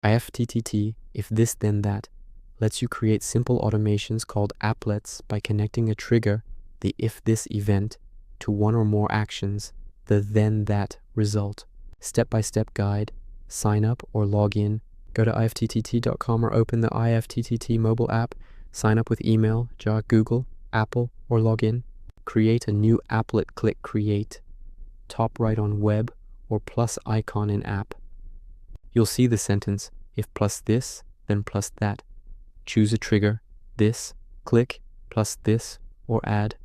IFTTT, if this then that, lets you create simple automations called applets by connecting a trigger, the if this event, to one or more actions, the then that result. Step-by-step guide, sign up or log in. Go to IFTTT.com or open the IFTTT mobile app, sign up with email, jar Google, Apple, or log in. Create a new applet, click Create, top right on Web or plus icon in App. You'll see the sentence, if plus this, then plus that. Choose a trigger, this, click, plus this, or add.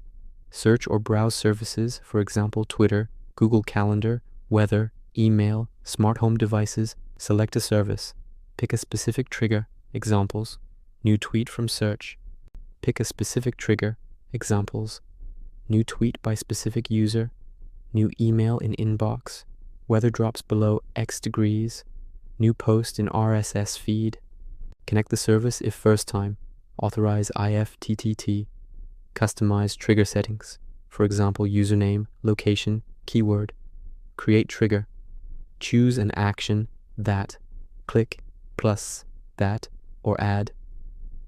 Search or browse services, for example Twitter, Google Calendar, weather, email, smart home devices, select a service. Pick a specific trigger, examples, new tweet from search. Pick a specific trigger, examples, new tweet by specific user, new email in inbox, weather drops below X degrees, new post in RSS feed. Connect the service if first time, authorize IFTTT, customize trigger settings, for example username, location, keyword, create trigger, choose an action that, click, plus, that, or add,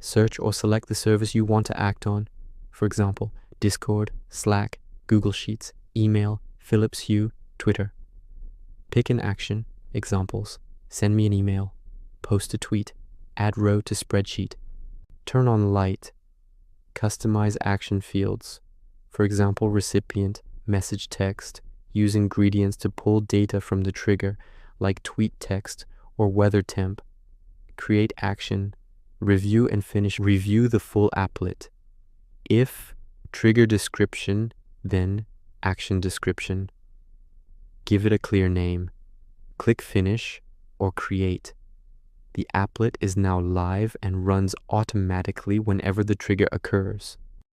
search or select the service you want to act on, for example Discord, Slack, Google Sheets, email, Philips Hue, Twitter. Pick an action, examples, send me an email, post a tweet, add row to spreadsheet, turn on light, customize action fields, for example recipient, message text, use ingredients to pull data from the trigger like tweet text or weather temp, create action, review and finish, review the full applet. If trigger description, then action description. Give it a clear name. Click finish or create. The applet is now live and runs automatically whenever the trigger occurs.